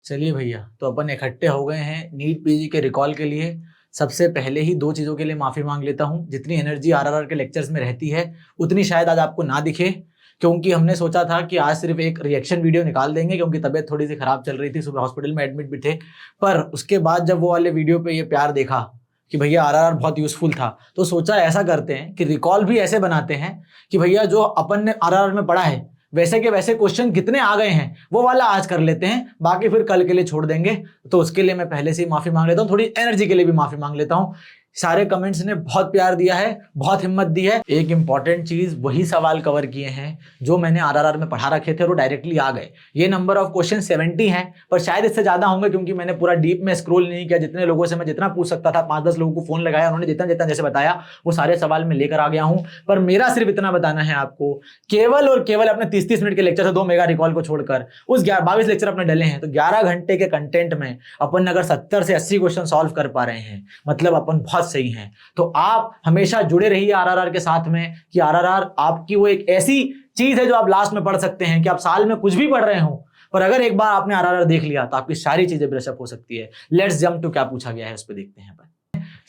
चलिए भैया, तो अपन इकट्ठे हो गए हैं नीट पीजी के रिकॉल के लिए। सबसे पहले ही दो चीज़ों के लिए माफ़ी मांग लेता हूँ। जितनी एनर्जी आरआरआर के लेक्चर्स में रहती है उतनी शायद आज आपको ना दिखे, क्योंकि हमने सोचा था कि आज सिर्फ एक रिएक्शन वीडियो निकाल देंगे, क्योंकि तबीयत थोड़ी सी खराब चल रही थी, सुबह हॉस्पिटल में एडमिट भी थे। पर उसके बाद जब वो वाले वीडियो पे ये प्यार देखा कि भैया आरआरआर बहुत यूजफुल था, तो सोचा ऐसा करते हैं कि रिकॉल भी ऐसे बनाते हैं कि भैया जो अपन ने आरआरआर में पढ़ा है वैसे के वैसे क्वेश्चन कितने आ गए हैं वो वाला आज कर लेते हैं, बाकी फिर कल के लिए छोड़ देंगे। तो उसके लिए मैं पहले से ही माफी मांग लेता हूँ, थोड़ी एनर्जी के लिए भी माफी मांग लेता हूँ। सारे कमेंट्स ने बहुत प्यार दिया है, बहुत हिम्मत दी है। एक इंपॉर्टेंट चीज, वही सवाल कवर किए हैं जो मैंने आरआरआर में पढ़ा रखे थे और वो डायरेक्टली आ गए। ये नंबर ऑफ क्वेश्चन 70 है, पर शायद इससे ज्यादा होंगे, क्योंकि मैंने पूरा डीप में स्क्रॉल नहीं किया। जितने लोगों से मैं जितना पूछ सकता था, 5-10 लोगों को फोन लगाया, उन्होंने जितना जितना जैसे बताया वो सारे सवाल में लेकर आ गया हूं। पर मेरा सिर्फ इतना बताना है आपको, केवल और केवल अपने 30-30 मिनट के लेक्चर से 2 मेगा रिकॉल को छोड़कर उस 22 लेक्चर अपने डले हैं, तो 11 घंटे के कंटेंट में अपन अगर 70 से 80 क्वेश्चन सॉल्व कर पा रहे हैं, मतलब अपन बहुत सही हैं। तो आप हमेशा जुड़े रहिए आरआरआर के साथ में, कि आरआरआर आपकी वो एक ऐसी चीज है जो आप लास्ट में पढ़ सकते हैं। कि आप साल में कुछ भी पढ़ रहे हो, पर अगर एक बार आपने आरआरआर देख लिया तो आपकी सारी चीजें ब्रशअप हो सकती है। लेट्स जंप टू क्या पूछा गया है उस पर देखते हैं।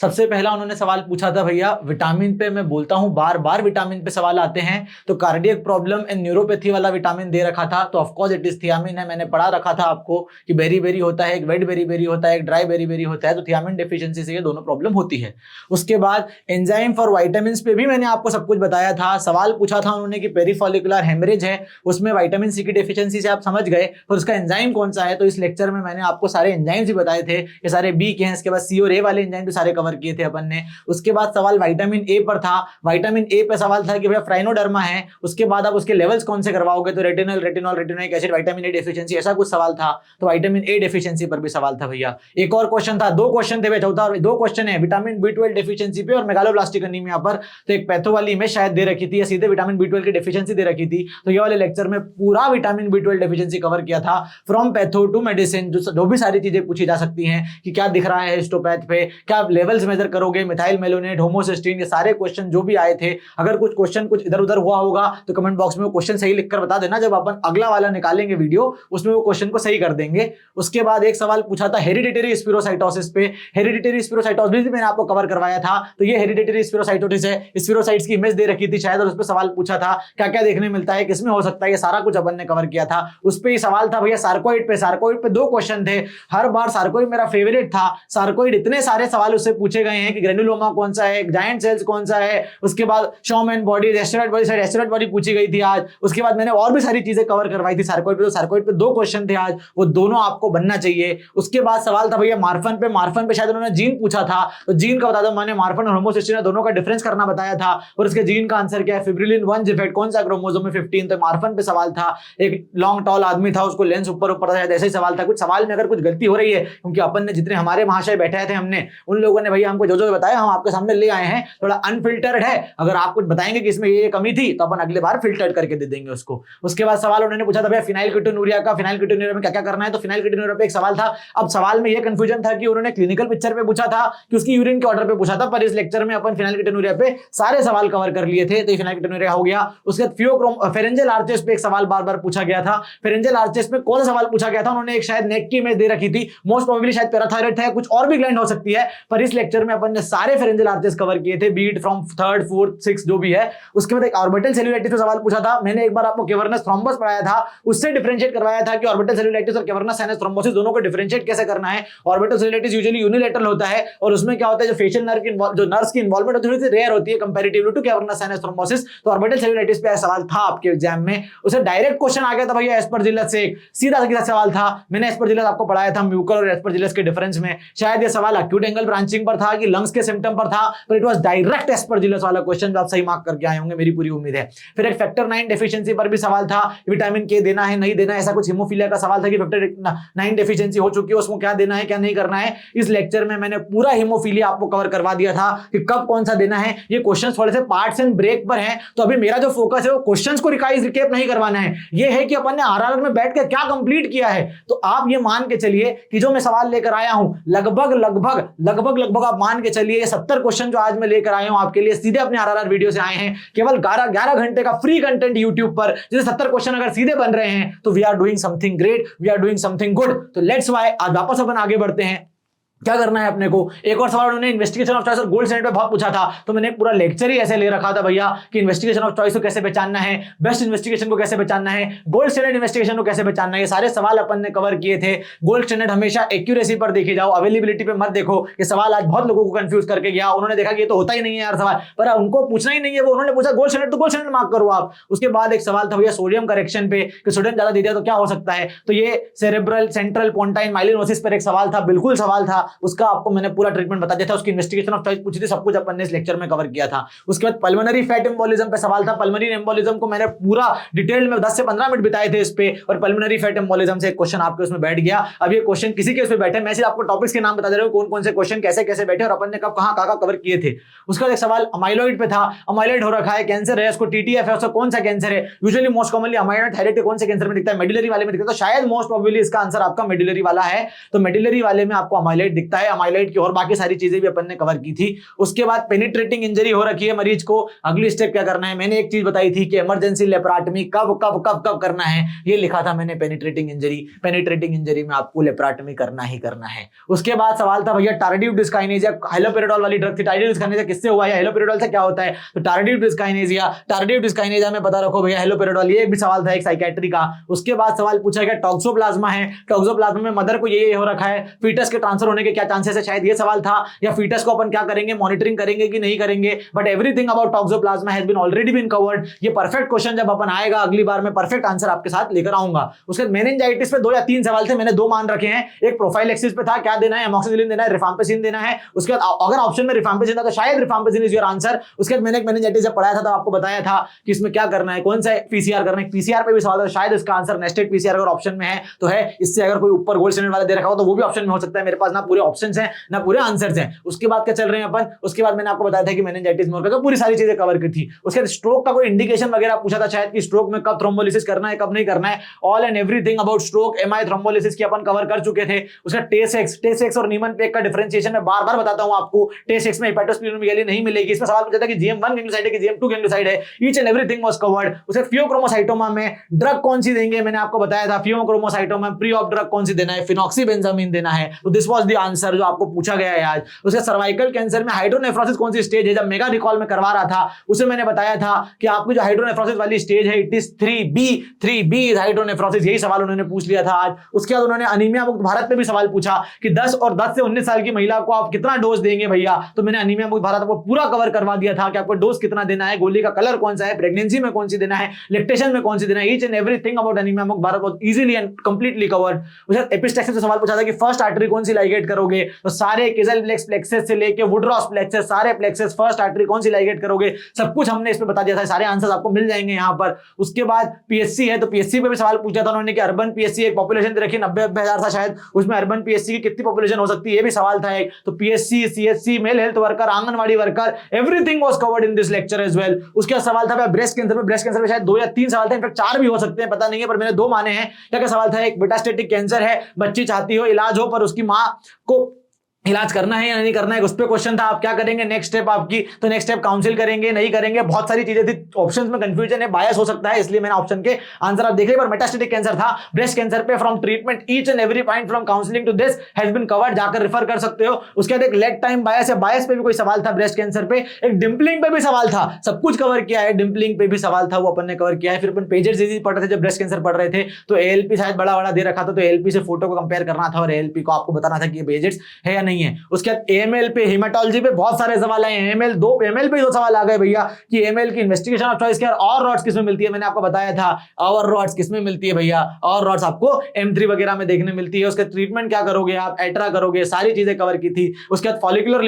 सबसे पहला उन्होंने सवाल पूछा था भैया विटामिन पे। मैं बोलता हूं बार बार विटामिन पे सवाल आते हैं, तो कार्डियक प्रॉब्लम एंड न्यूरोपैथी वाला विटामिन दे रखा था, तो of course it is thiamine है। मैंने पढ़ा रखा था आपको कि बेरी बेरी होता है, एक वेट बेरी बेरी होता है, एक ड्राई बेरी बेरी होता है, तो थियामिन डेफिशिएंसी से ये दोनों प्रॉब्लम होती है। उसके बाद एंजाइम फॉर विटामिन पे भी मैंने आपको सब कुछ बताया था। सवाल पूछा था उन्होंने कि पेरीफॉलिकुलर हेमरेज है, उसमें विटामिन सी की डेफिशिएंसी से आप समझ गए, पर उसका एंजाइम कौन सा है। तो इस लेक्चर में मैंने आपको सारे एंजाइम्स भी बताए थे, ये सारे बी के हैं। इसके बाद सी और ए वाले एंजाइम भी सारे कवर किए थे अपन ने। उसके बाद सवाल विटामिन ए पर था। विटामिन ए पे सवाल था कि भैया फ्राइनोडर्मा है, उसके बाद आप उसके लेवल्स कौन से करवाओगे, तो retinal, retinol, retinoic acid, vitamin A deficiency, ऐसा कुछ सवाल था। तो विटामिन ए डेफिशिएंसी पर भी सवाल था भैया। एक और क्वेश्चन था, 2 क्वेश्चन थे, चौथा 2 क्वेश्चन है विटामिन B12 डेफिशिएंसी पे और मेगालोब्लास्टिक एनीमिया पर। तो एक पैथो वाली इमेज शायद दे रखी थी या सीधे विटामिन B12 की डेफिशिएंसी दे रखी थी। तो ये वाले लेक्चर में पूरा विटामिन B12 डेफिशिएंसी कवर किया था, फ्रॉम पैथो टू मेडिसिन। जो भी सारी चीजें पूछी जा सकती हैं कि क्या दिख रहा है हिस्टोपैथ पे, क्या आप लेवल्स मेजर करोगे, मिथाइल मेलोनेट, होमोसिस्टीन, ये सारे क्वेश्चन जो भी आए थे। अगर कुछ क्वेश्चन कुछ इधर उधर हुआ होगा तो कमेंट बॉक्स में वो क्वेश्चन सही लिखकर बता देना, जब अपन अगला वाला निकालेंगे वीडियो उसमें वो क्वेश्चन को सही कर देंगे। उसके बाद एक सवाल पूछा था हेरिडिटरी स्पिरोसाइटोसिस पे। हेरिडिटरी स्पिरोसाइटोसिस भी मैंने आपको कवर करवाया था। तो ये हेरिडिटरी स्पिरोसाइटोसिस है, स्पिरोसाइट्स की इमेज दे रखी थी शायद, और उस पर सवाल पूछा था क्या क्या देखने मिलता है, किसमें हो सकता है, ये सारा कुछ अपन ने कवर किया था। उस पर ही सवाल था भैया सार्कोइड पे। सार्कोइड पे 2 क्वेश्चन थे। हर बार सार्कोइड मेरा फेवरेट था। सार्कोइड इतने सारे सवाल उससे पूछे गए हैं कि ग्रेनुलोमा कौन सा है, जायंट सेल्स कौन सा है, उसके बाद शॉमैन बॉडी, एस्टेरॉइड बॉडी, शायद एस्टेरॉइड बॉडी पूछी गई थी आज। उसके बाद मैंने और भी सारी चीजें कवर करवाई थी सार्कोइड पे। तो सार्कोइड पे 2 क्वेश्चन थे आज, वो दोनों आपको बनना चाहिए। उसके बाद सवाल था भैया मार्फन पे। मार्फन पे शायद उन्होंने जीन पूछा था, तो जीन का बता दो। मैंने मार्फन और होमोसिस्टीन दोनों का डिफरेंस करना बताया था, और उसके जीन का आंसर क्या है, फिब्रिलिन 1 डिफेक्ट कौन सा क्रोमोसोम में 15। तो मार्फन पे सवाल था। एक लॉन्ग टॉल आदमी था, उसको लेंस ऊपर ऊपर था, ऐसे ही सवाल था। कुछ सवाल में अगर कुछ गलती हो रही है, क्योंकि अपन ने जितने हमारे महाशय बैठे थे, हमने उन लोगों ने भैया हमको जो जो बताया हम आपके सामने ले आए हैं। थोड़ा अनफिल्टर्ड है, अगर आप कुछ बताएंगे कि इसमें ये कमी थी तो अपन अगले बार फिल्टर्ड करके दे देंगे उसको। उसके बाद सवाल उन्होंने पूछा था भैया फिनाइलकीटोनुरिया का, फिनाइलकीटोनुरिया में क्या क्या करना है। तो फिनाइलकीटोनुरिया पे एक सवाल था। अब सवाल में ये कंफ्यूजन था कि उन्होंने क्लिनिकल पिक्चर पे पूछा था कि उसकी यूरिन के ऑर्डर पे पूछा था, पर इस लेक्चर में अपन फिनाइलकीटोनुरिया पे सारे सवाल कवर कर लिए थे। तो फिनाइलकीटोनुरिया हो गया। उसके बाद फेरेंजियल आर्चेस पे एक सवाल बार बार पूछा गया था। फेरेंजियल आर्चेस पे कौन सा सवाल पूछा गया था, उन्होंने एक शायद नेक की इमेज दे रखी थी, मोस्ट प्रोबेबली शायद पैराथायराइड था, कुछ और भी ग्लैंड हो सकती है। पर इस लेक्चर में अपन ने सारे फेरेंजियल आर्चेस कवर किए थे, beat from 3rd 4th 6th जो भी है। उसके बाद एक ऑर्बिटल सेल्यूलाइटिस पे सवाल पूछा था। मैंने एक बार आपको कैवर्नस थ्रोम्बस पढ़ाया था, उससे डिफरेंशिएट करवाया था कि ऑर्बिटल सेल्यूलाइटिस और कैवर्नस साइनस थ्रोम्बोसिस दोनों को डिफरेंशिएट कैसे करना है। ऑर्बिटल सेल्यूलाइटिस यूजुअली यूनिलैटरल होता है, और उसमें क्या होता है, जो फेशियल नर्व की जो नर्व्स की इन्वॉल्वमेंट होती है थोड़ी सी रेयर होती है comparatively to cavernous sinus thrombosis. तो ऑर्बिटल सेल्यूलाइटिस पे सवाल था आपके एग्जाम में, उसे डायरेक्ट क्वेश्चन आ गया था भैया एस्परजिलस से। सीधा सीधा सवाल था। मैंने एस्परजिलस आपको पढ़ाया था म्यूकर और एस्परजिलस के डिफरेंस में। शायद ये सवाल एक्यूट एंगल ब्रांचिंग पर था कि लंग्स के सिम्टम पर था, पर इट वाज डायरेक्ट एस्परजिलस वाला क्वेश्चन, जो आप सही मार्क करके आए होंगे, मेरी पूरी उम्मीद है। फिर एक फैक्टर 9 डेफिशिएंसी पर भी सवाल था, विटामिन के देना है नहीं देना है, ऐसा कुछ हीमोफीलिया का सवाल था कि फैक्टर 9 डेफिशिएंसी हो चुकी है, उसको क्या देना है क्या नहीं करना है। इस लेक्चर में मैंने पूरा हीमोफीलिया आपको कवर करवा दिया था कि कब कौन सा देना है। ये क्वेश्चंस थोड़े से पार्ट्स एंड ब्रेक पर हैं, तो अभी मेरा जो फोकस है वो क्वेश्चंस को रिकेप नहीं करवाना है, ये है कि अपन ने आरआरआर में बैठ के क्या कंप्लीट किया है। तो आप ये मान के चलिए कि जो मैं सवाल लेकर आया हूं लगभग लगभग आप मान के चलिए ये 70 क्वेश्चन जो आज मैं लेकर आया हूं आपके लिए सीधे अपने आरआरआर वीडियो से आए हैं, केवल 11 घंटे का फ्री कंटेंट यूट्यूब पर, जैसे 70 क्वेश्चन अगर सीधे बन रहे हैं तो we are doing something great, we are doing something good. तो लेट्स वाई आज वापस अपन आगे बढ़ते हैं। क्या करना है अपने को, एक और सवाल उन्होंने इन्वेस्टिगेशन ऑफ चॉइस और गोल्ड स्टैंडर्ड पे बहुत पूछा था, तो मैंने पूरा लेक्चर ही ऐसे ले रखा था भैया कि इन्वेस्टिगेशन ऑफ चॉइस को कैसे पहचानना है, बेस्ट इन्वेस्टिगेशन को कैसे पहचानना है, गोल्ड स्टैंडर्ड इन्वेस्टिगेशन को कैसे पहचानना है, ये सारे सवाल अपन ने कवर किए थे। गोल्ड स्टैंडर्ड हमेशा एक्यूरेसी पर देखे जाओ, अवेलेबिलिटी पे मत देखो। ये सवाल आज बहुत लोगों को कंफ्यूज करके गया, उन्होंने देखा कि ये तो होता ही नहीं है यार सवाल, पर उनको पूछना ही नहीं है, वो उन्होंने पूछा गोल्ड स्टैंडर्ड, तो गोल्ड स्टैंडर्ड मार्क करो आप। उसके बाद एक सवाल था भैया सोडियम करेक्शन पे कि सोडियम ज्यादा दे दिया तो क्या हो सकता है, तो ये सेरेब्रल सेंट्रल पोंटाइन माइलिनोसिस पर एक सवाल था, बिल्कुल सवाल था, उसका आपको मैंने पूरा ट्रीटमेंट बता दिया था, उसकी इन्वेस्टिगेशन ऑफ चॉइस पूछी थी, सब कुछ अपन ने इस लेक्चर में कवर किया था। उसके बाद पल्मोनरी फैट एम्बोलिज्म पे सवाल था, पल्मोनरी एम्बोलिज्म को मैंने पूरा डिटेल में 10 से 15 मिनट बिताए थे इस पे, और पल्मोनरी फैट एम्बोलिज्म से एक क्वेश्चन आपके उसमें बैठ गया। अब ये क्वेश्चन किसी के उसमें बैठे, मैं सिर्फ आपको टॉपिक्स के नाम बता दे रहा हूं, कौन कौन से क्वेश्चन कैसे कैसे बैठे और अपन ने कब कहां कवर किए थे। उसके बाद एक सवाल अमाइलॉइड पे था, अमाइलॉइड हो रखा है, कैंसर है, उसको टीटीएफ है, उसका कौन सा कैंसर है, usually most commonly amyloid thyroid के कौन से कैंसर में दिखता है, मेडुलरी वाले में दिखता है, तो शायद मोस्ट प्रोबेबली इसका आंसर आपका मेडुलरी वाला है, तो मेडुलरी वाले में आपको अमाइलॉइड दिखता है। अमाइलॉइड की और बाकी सारी चीजें भी अपन ने कवर की थी। उसके बाद पेनिट्रेटिंग इंजरी हो रखी है मरीज को, अगली स्टेप क्या करना है, मैंने एक चीज बताई थी कि इमरजेंसी लेप्राटमी कब कब कब कब करना है, ये लिखा था मैंने पेनिट्रेटिंग इंजरी में आपको लेप्राटमी करना ही करना है। उसके बाद सवाल था भैया टार्डिव डिस्काइनेजिया, हेलोपेरिडोल वाली ड्रग थी, टार्डिव डिस्काइनेजिया किससे हुआ है, हेलोपेरिडोल से क्या होता है, तो टार्डिव डिस्काइनेजिया में पता रखो भैया हेलोपेरिडोल, ये भी सवाल था एक साइकेट्री का। उसके बाद सवाल पूछा गया टॉक्सोप्लाज्मा है, टॉक्सोप्लाज्मा में मदर को ये हो रखा है, फीटस के ट्रांसफर होने के क्या चांसेस है, शायद ये सवाल था, या फीटस को अपन क्या करेंगे, मॉनिटरिंग करेंगे कि नहीं करेंगे, but everything about toxoplasma has been already been covered. ये परफेक्ट क्वेश्चन जब अपन आएगा अगली बार मैं परफेक्ट आंसर आपके साथ लेकर आऊंगा। उसके बाद मेनिंजाइटिस पे 2 या 3 सवाल थे, मैंने 2 मान रखे हैं, एक प्रोफाइलैक्सिस पे था, क्या देना है, एमोक्सिसिलिन देना है, रिफाम्पिसिन देना है। उसके बाद अगर ऑप्शन में रिफाम्पिसिन था तो शायद रिफाम्पिसिन इज योर आंसर। उसके बाद मैंने एक मेनिंजाइटिस जब पढ़ाया था तो आपको बताया था कि इसमें क्या करना है, कौन सा पीसीआर करना है, पीसीआर पे भी सवाल था, शायद इसका आंसर नेस्टेड पीसीआर अगर ऑप्शन में है तो है, इससे अगर कोई ऊपर गोल्ड स्टैंडर्ड वाला दे रखा हो तो वो भी ऑप्शन में हो सकता है। मेरे पास ना पूरे ऑप्शंस हैं ना पूरे आंसर्स हैं। उसके बाद क्या चल रहे हैं अपन, उसके बाद मैंने आपको बताया था कि मेनिंजाइटिस में तो पूरी सारी चीजें कवर की थी। उसके बाद स्ट्रोक का कोई इंडिकेशन वगैरह पूछा था शायद कि स्ट्रोक में कब थ्रोम्बोलिसिस करना है कब नहीं करना है, all and everything about stroke MI thrombolysis की अपन कवर कर चुके थे। उसका टेस्ट और नीमन-पेक का डिफरेंशिएशन मैं बार-बार बताता हूं आपको, टेस्ट में हेपेटोस्प्लीनोमेगाली नहीं मिलेगी। इसमें सवाल पूछा था कि GM1 गैंग्लियोसाइड है कि GM2 गैंग्लियोसाइड है, each and everything was covered. उसे फियोक्रोमोसाइटोमा में ड्रग कौन सी देंगे, मैंने आपको बताया था फियोक्रोमोसाइटोमा में प्री ऑप ड्रग कौन सी देना है, फिनॉक्सीबेंजामिन देना है, तो दिस वाज द आंसर जो आपको पूछा गया है आज। उसके सर्वाइकल कैंसर में हाइड्रोनेफ्रोसिस कौन सी स्टेज है, जब मेगा रिकॉल में करवा रहा था उसे मैंने बताया था कि आपकी जो हाइड्रोनेफ्रोसिस वाली स्टेज है it is 3B is hydronephrosis, यही सवाल उन्होंने पूछ लिया था आज। उसके बाद उन्होंने अनीमिया मुक्त भारत पे भी सवाल पूछा कि 10 और 10 से 19 साल की महिला को आप कितना डोज देंगे भैया, तो मैंने अनीमिया मुक्त भारत को पूरा कवर करवा दिया था कि आपको डोज कितना देना है, गोली का कलर कौन सा है, प्रेगनेंसी में कौन सी देना है, लैक्टेशन में कौन सी देना है, each and everything about anaemia मुक्त Bharat was easily and completely covered. उसके एपिस्टैक्सिस से सवाल पूछा था कि फर्स्ट आर्टरी कौन सी लाइगेट करोगे, तो सारे किज़लप्लेक्स प्लेक्सेस से लेके वुडरॉस प्लेक्सेस सारे प्लेक्सेस फर्स्ट आर्टरी कौन सी लाइगेट करोगे, सब कुछ हमने इसमें बता दिया था, सारे आंसर्स आपको मिल जाएंगे यहां पर। उसके बाद पीएससी है तो पीएससी पे भी सवाल पूछा था उन्होंने कि अर्बन पीएससी एक पॉपुलेशन दे रखी 90,000 था शायद, उसमें अर्बन पीएससी की कितनी पॉपुलेशन हो सकती है ये भी सवाल था एक, तो PSC CSC male health worker anganwadi worker everything was covered in this lecture as well. उसके बाद सवाल था ब्रेस्ट कैंसर में शायद 2 या 3 सवाल थे, इनफैक्ट 4 भी हो सकते हैं पता नहीं है, पर मैंने 2 माने हैं। क्या सवाल था, एक मेटास्टेटिक कैंसर है, बच्ची चाहती हो इलाज हो पर उसकी मां को इलाज करना है या नहीं करना है, उस पे क्वेश्चन था, आप क्या करेंगे नेक्स्ट स्टेप आपकी, तो नेक्स्ट स्टेप काउंसिल करेंगे नहीं करेंगे, बहुत सारी चीजें थी, ऑप्शंस में कंफ्यूजन है, बायस हो सकता है, इसलिए मैंने ऑप्शन के आंसर आप देख लिए। पर मेटास्टेटिक कैंसर था, ब्रेस्ट कैंसर पे from treatment each and every point from counselling to this has been covered, जाकर रेफर कर सकते हो। उसके बाद एक लेग टाइम बायस है, बायस पे भी कोई सवाल था ब्रेस्ट कैंसर पे, एक डिम्पलिंग पे भी सवाल था, सब कुछ कवर किया है, डिम्पलिंग पे भी सवाल था वो अपन ने कवर किया है। फिर अपन पेजेस डिजीज पढ़ रहे थे जब ब्रेस्ट कैंसर पढ़ रहे थे, तो एएलपी शायद बड़ा बड़ा दे रखा था, तो एएलपी से फोटो को कंपेयर करना था और एएलपी को आपको बताना था कि ये पेजेस है या नहीं है। उसके बाद एएमएल पे हेमाटोलॉजी पे बहुत सारे सवाल आए, एएमएल पे 2 सवाल आ गए भैया कि एएमएल की इन्वेस्टिगेशन ऑफ चॉइस केयर और रॉड्स किसमें मिलती है, मैंने आपको बताया था और रॉड्स किसमें मिलती है भैया, और रॉड्स आपको M3 वगैरह में देखने मिलती है। उसके ट्रीटमेंट क्या करोगे आप, एट्रा करोगे, सारी चीजें कवर की थी। उसके बाद फॉलिकुलर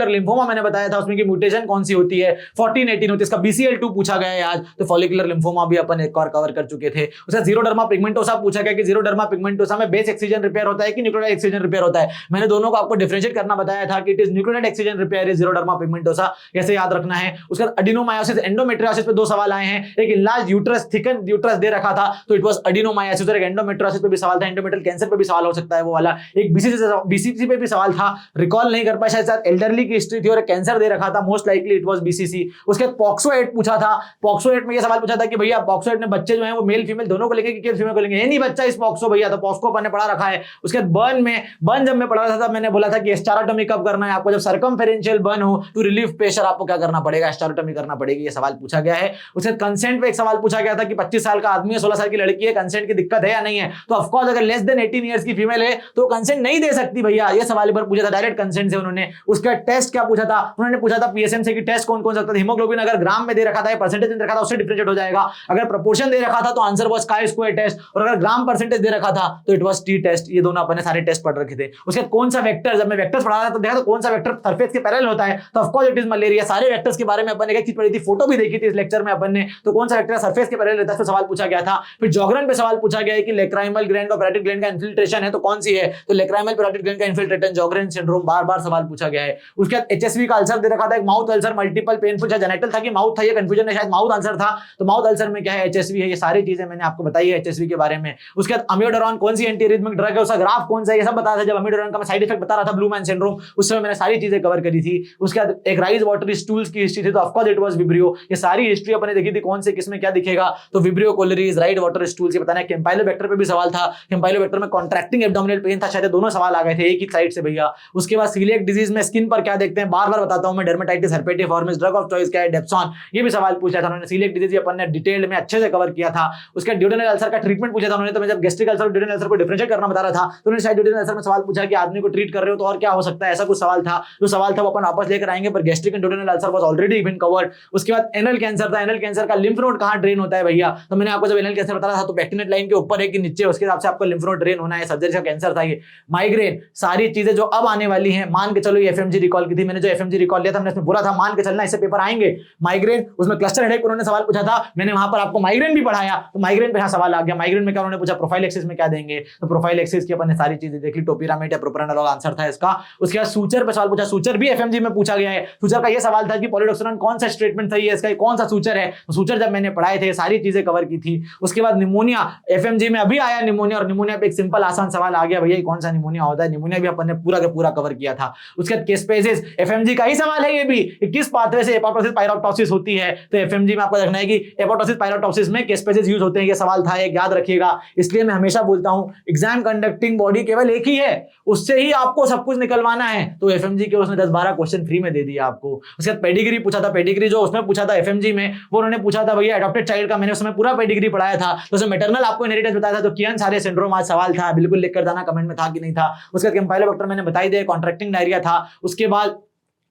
लिम्फोमा मैंने बताया था उसमें की म्यूटेशन कौन सी होती है, 14-18 होती है, इसका BCL2 पूछा गया है आज, तो फॉलिकुलर लिम्फोमा भी अपन एक और कवर कर चुके थे। उसका जीरोडर्मा पिगमेंटोसा पूछा गया कि जीरोडर्मा पिगमेंटोसा में बेस एक्सीजन रिपेयर होता है कि न्यूक्लियोटाइड एक्सीजन रिपेयर होता है, मैंने दोनों आपको डिफरेंशिएट करना बताया था कि it is nucleotide exchange repair is xeroderma pigmentosa, कैसे याद रखना है। उसके बाद एडिनोमायोसिस एंडोमेट्रियोसिस पे 2 सवाल आए हैं। एक इनलार्ज यूट्रस थिकन यूट्रस दे रखा था तो इट वाज एडिनोमायोसिस, और एक एंडोमेट्रियोसिस पे भी सवाल था, एंडोमेट्रियल कैंसर पे भी सवाल हो सकता है वो वाला। एक बीसीसी पे भी सवाल था, रिकॉल नहीं कर पाया शायद, एल्डरली की हिस्ट्री थी और कैंसर दे रखा था, most likely it was BCC. उसके बाद पॉक्सो एक्ट पूछा था, पॉक्सो एक्ट में ये सवाल पूछा था कि भैया पॉक्सो एक्ट में बच्चे जो हैं वो मेल फीमेल दोनों को लेंगे कि केवल फीमेल को लेंगे, ये नहीं बच्चा इस पॉक्सो भैया, तो पॉक्सो अपन ने पढ़ा रखा है। उसके बाद बर्न जब मैं पढ़ा रहा था तब मैंने बोला था कि एस्टारोटमी कब करना है आपको, जब सर्कमफेरेंशियल बर्न हो टू रिलीव प्रेशर आपको क्या करना पड़ेगा, एस्टारोटमी करना पड़ेगी, ये सवाल पूछा गया है। उसके बाद कंसेंट पे एक सवाल पूछा गया था कि 25 साल का आदमी है, 16 साल की लड़की है, कंसेंट की दिक्कत है या नहीं है, तो ऑफ कोर्स अगर लेस देन 18 इयर्स की फीमेल है तो कंसेंट नहीं दे सकती भैया, ये सवाल पर पूछा था डायरेक्ट कंसेंट से उन्होंने। उसका टेस्ट क्या पूछा था, उन्होंने पूछा था पीएसएम से कि टेस्ट कौन कौन सकता था, हीमोग्लोबिन अगर ग्राम में दे रखा था या परसेंटेज में दे रखा था उससे डिफरेंशिएट हो जाएगा, अगर प्रोपोर्शन दे रखा था तो answer was chi square test, और अगर ग्राम परसेंटेज दे रखा था तो इट वाज टी टेस्ट। ये दोनों अपन ने सारे टेस्ट पढ़ रखे थे। उसके बाद कौन सा वेक्टर, जब मैं वेक्टर्स पढ़ा रहा था तो देखा तो कौन सा वेक्टर सरफेस के पैरेलल होता है, तो of course it is malaria. सारे वेक्टर्स के बारे में अपन ने एक चीज पढ़ी थी, फोटो भी देखी थी इस लेक्चर में अपन ने, तो कौन सा वेक्टर सरफेस के पैरेलल रहता है, सवाल पूछा गया था। फिर जॉग्रन पे सवाल पूछा गया है कि लेक्राइमल ग्लैंड और पैराइटल ग्लैंड का इन्फिल्ट्रेशन है तो कौन सी है, तो लेक्राइमल पैराइटल ग्लैंड का इन्फिल्ट्रेशन जॉग्रन सिंड्रोम, बार-बार सवाल पूछा गया है। उसके बाद एचएसवी का अल्सर दे रखा था, एक माउथ अल्सर मल्टीपल पेनफुल, शायद जेनेटल था कि माउथ था, ये कंफ्यूजन है, शायद माउथ आंसर था, तो माउथ अल्सर में क्या है, एचएसवी है। ये सारी चीजें मैंने आपको बताई है एचएसवी के बारे में। उसके बाद अमियोडारोन कौन सी एंटीरिथमिक ड्रग है, उसका ग्राफ कौन सा है, ये सब बताया था। जब अमियोडारोन का मैं साइड इफेक्ट बता रहा था ब्लू मैन सिंड्रोम, उस समय मैंने सारी चीजें कवर करी थी। उसके बाद एक राइज वाटर स्टूल्स की हिस्ट्री थी, तो of course it was vibrio. ये सारी हिस्ट्री अपने देखी थी कौन से किसमें क्या दिखेगा, तो vibrio collieries right water stools, ये बताना है। कैम्पाइलोबैक्टर पे भी सवाल था, कैम्पाइलोबैक्टर में कॉन्ट्रैक्टिंग एब्डोमिनल पेन था, शायद दोनों सवाल आ गए थे एक ही साइड से भैया। उसके बाद सीलिएक डिजीज में स्किन पर क्या देखते हैं, बार-बार बताता हूं मैं, dermatitis herpetiformis, drug of choice क्या है, डेप्सॉन, ये भी सवाल पूछा था उन्होंने। सीलिएक डिजीज अपन ने डिटेल में अच्छे से कवर किया था। उसके ड्यूडेनल अल्सर का ट्रीटमेंट पूछा था उन्होंने, तो मैं जब गैस्ट्रिक अल्सर और ड्यूडेनल अल्सर को डिफरेंशिएट करना बता रहा था तो उन्होंने शायद ड्यूडेनल अल्सर में सवाल पूछा कि आदमी को ट्रीट कर रहे हो तो और क्या हो सकता है, ऐसा कुछ सवाल था। जो सवाल था वो अपन वापस लेकर आएंगे, पर gastric and duodenal ulcer was already been covered. उसके बाद एनल कैंसर था, एनल कैंसर का लिम्फ नोड कहां ड्रेन होता है भैया, तो मैंने आपको जब एनल कैंसर बता रहा था तो पेक्टिनेट लाइन के ऊपर है कि नीचे, उसके हिसाब से आपको लिम्फ नोड ड्रेन होना है, सर्जरी का कैंसर था ये। माइग्रेन, सारी चीजें जो अब आने वाली हैं, मान के चलो ये एफएमजी रिकॉल की थी, मैंने जो एफएमजी रिकॉल लिया था मैंने उसमें बोला था मान के चलना इससे पेपर आएंगे। माइग्रेन, उसमें क्लस्टर हेडेक उन्होंने सवाल पूछा था, मैंने वहां पर आपको माइग्रेन भी पढ़ाया, तो माइग्रेन पे सवाल आ गया। माइग्रेन में क्या उन्होंने पूछा, प्रोफाइलैक्सिस में क्या देंगे, तो प्रोफाइलैक्सिस की अपन ने सारी चीजें देख ली, टोपिरामेट या प्रोप्रानोलोल आंसर था इसका। उसके बाद सूचर पे सवाल पूछा, सूचर भी एफएमजी में पूछा गया है। सूचर का ये सवाल था कि पॉलीडॉक्सिनोन कौन सा स्टेटमेंट सही है, इसका कौन सा सूचर है, तो सूचर जब मैंने पढ़ाए थे सारी चीजें कवर की थी। उसके बाद निमोनिया, एफएमजी में अभी आया निमोनिया, और निमोनिया पे एक सिंपल आसान सवाल आ गया भैया कौन सा निमोनिया होता है, निमोनिया भी अपन ने पूरा का पूरा कवर किया था। उसके बाद केस्पेसिस, एफएमजी का ही सवाल है ये भी, किस पाथवे से एपोप्टोसिस पायरोप्टोसिस होती है, तो एफएमजी में आपको देखना है कि एपोप्टोसिस पायरोप्टोसिस में केस्पेसिस यूज होते हैं, ये सवाल था, एक याद रखिएगा। इसलिए मैं हमेशा बोलता हूं एग्जाम कंडक्टिंग बॉडी केवल एक ही है, उससे ही आपको सब कुछ निकलवाना है, तो एफएमजी के उसने 10-12 क्वेश्चन फ्री में दे दिया आपको। उसके बाद पेडिग्री पूछा था, पेडिग्री जो उसमें पूछा था एफएमजी में, वो उन्होंने पूछा था भैया एडॉप्टेड चाइल्ड का, मैंने उसमें पूरा पेडिग्री पढ़ाया था, तो उसमें मैटरनल आपको इनहेरिटेंस बताया था, तो कियन सारे सिंड्रोम आज सवाल था, बिल्कुल लिख कर जाना कमेंट में था कि नहीं था। उसके बाद कैम्पाइलोबैक्टर मैंने बताई दिया, कॉन्ट्रैक्टिंग डायरिया था। उसके बाद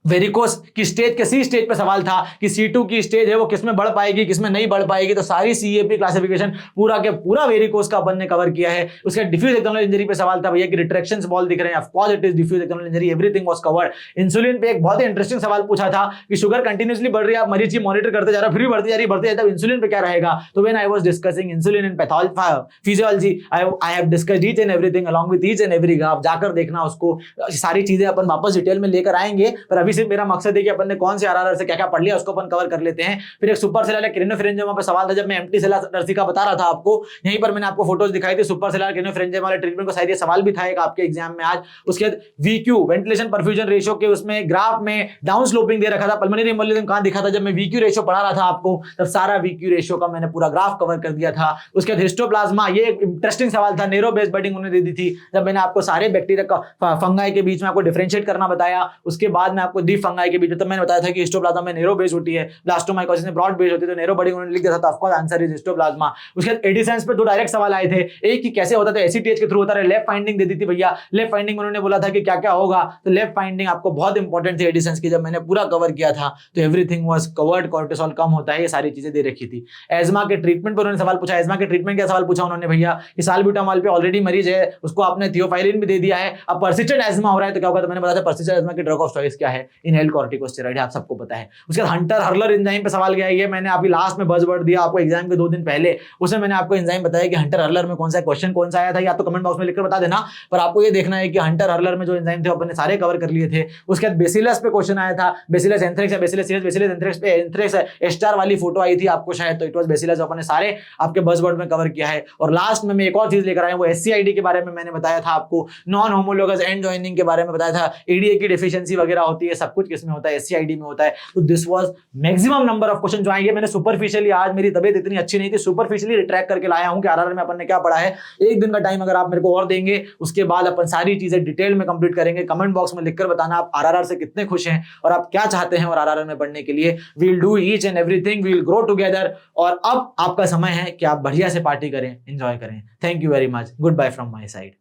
वेरिकोस की स्टेज के सी स्टेज पे सवाल था कि C2 की स्टेज है वो किसमें बढ़ पाएगी किसमें नहीं बढ़ पाएगी, तो सारी CAP क्लासिफिकेशन पूरा के पूरा वेरिकोस का अपन ने कवर किया है। उसके डिफ्यूज एक्सटर्नल इंजरी पे सवाल था भैया कि रिट्रैक्शंस बॉल दिख रहे हैं, of course it is diffuse external injury, everything was covered. Insulin पे एक बहुत ही इंटरेस्टिंग सवाल पूछा था कि शुगर कंटिन्यूअसली बढ़ रही है, आप मरीज की मॉनिटर करते जा रहे हो, फिर भी बढ़ती जा रही है, तब इंसुलिन पे क्या रहेगा, तो when I was discussing insulin in physiology I have discussed each and everything along with each and every graph, जाकर देखना उसको, सारी चीजें अपन वापस डिटेल में लेकर आएंगे, पर अभी सिर्फ मेरा मकसद है कि अपन ने कौन से आरआर से क्या-क्या पढ़ लिया उसको अपन कवर कर लेते हैं। फिर एक सुपर सेलुलर क्रेनियोफैरिंजियोमा पे सवाल था, जब मैं एम्प्टी सेलुलर नर्सी का बता रहा था आपको, यहीं पर मैंने आपको फोटोज दिखाई थी सुपर सेलुलर क्रेनियोफैरिंजियोमा वाले ट्रीटमेंट को, शायद ये सवाल भी था एक आपके एग्जाम में आज। उसके बाद वीक्यू वेंटिलेशन परफ्यूजन रेशियो के उसमें ग्राफ में डाउन स्लोपिंग दे रखा था, पल्मोनरी एम्बोलिज्म कहां दिखा था, जब मैं वीक्यू रेशियो पढ़ा रहा था आपको तब सारा वीक्यू रेशियो का मैंने पूरा ग्राफ कवर कर दिया था। उसके बाद हिस्टोप्लाज्मा, ये एक इंटरेस्टिंग सवाल था, नेरो बेस बडिंग उन्होंने दे दी थी, जब मैंने आपको सारे बैक्टीरिया का फंगाई के बीच में आपको डिफरेंशिएट करना बताया। उसके बाद मैं आपको दी फंगाई के बीच में, तब मैंने बताया था कि हिस्टोप्लाज्मा में नेरो बेस होती है, ब्लास्टोमाइकोसिस में ब्रॉड बेस होती है, तो नेरो बडिंग उन्होंने लिख दिया था, of course answer is histoplasma. उसके बाद एडिसेंस पे 2 डायरेक्ट सवाल आए थे, एक कि कैसे होता था, एसीटीएच के थ्रू होता है, लेफ्ट फाइंडिंग दे दी थी भैया, लेफ्ट फाइंडिंग उन्होंने बोला था कि क्या क्या होगा, तो लेफ्ट फाइंडिंग आपको बहुत इंपॉर्टेंट थी एडिसेंस की, जब मैंने पूरा कवर किया था तो एवरीथिंग वाज कवर्ड, कोर्टिसोल कम होता है, ये सारी चीजें दे रखी थी। एज्मा के ट्रीटमेंट पर उन्होंने सवाल पूछा, एज्मा के ट्रीटमेंट का सवाल पूछा उन्होंने भैया कि साल्ब्यूटामॉल पे ऑलरेडी मरीज है, उसको आपने थियोफाइलिन भी दे दिया है, अब पर्सिस्टेंट एज्मा हो रहा है तो क्या होगा, तो मैंने बताया था पर्सिस्टेंट एज्मा की ड्रग ऑफ चॉइस क्या है। इनहेल कॉर्टिकोस्टेरॉइड है, आप सबको पता है। उसके बाद हंटर हर्लर एंजाइम पे सवाल गया, ये मैंने अभी लास्ट में बज़वर्ड दिया आपको एग्जाम के 2 दिन पहले, उसमें मैंने आपको एंजाइम बताया कि हंटर हर्लर में कौन सा क्वेश्चन कौन सा आया था, या तो कमेंट बॉक्स में लिखकर बता देना, पर आपको ये देखना है कि हंटर हर्लर में जो एंजाइम थे अपन ने सारे कवर कर लिए थे। उसके बाद बेसिलस पे क्वेश्चन आया था, बेसिलस एंथ्रेक्स या बेसिलस सीरियस, बेसिलस एंथ्रेक्स पे एंथ्रेक्स एस्टार वाली फोटो आई थी आपको शायद, तो इट वाज बेसिलस, अपन ने सारे आपके बज़वर्ड में कवर किया है। और लास्ट में मैं एक और चीज लेकर आया हूं, वो एससीआईडी के बारे में मैंने बताया था आपको, नॉन होमोलोगस एंड जॉइनिंग के बारे में बताया था, ईडीए की डेफिशिएंसी वगैरह होती है, सब कुछ किसमें होता है, एससीआईडी में होता है। तो this was maximum number of question जो आएंगे। मैंने सुपरफिशियली, आज मेरी तबीयत इतनी अच्छी नहीं थी, सुपरफिशियली रिट्रैक्ट करके लाया हूं कि आरआरआर में अपन ने क्या पढ़ा है। एक दिन का टाइम अगर आप मेरे को और देंगे, उसके बाद अपन सारी चीजें डिटेल में कंप्लीट करेंगे। कमेंट बॉक्स में लिखकर बताना आप आरआरआर से कितने खुश हैं और आप क्या चाहते हैं और आरआरआर में पढ़ने के लिए। We will do each and everything, we will grow together. और अब आपका समय है कि आप बढ़िया से पार्टी करें, एंजॉय करें। Thank you very much, good bye from my side.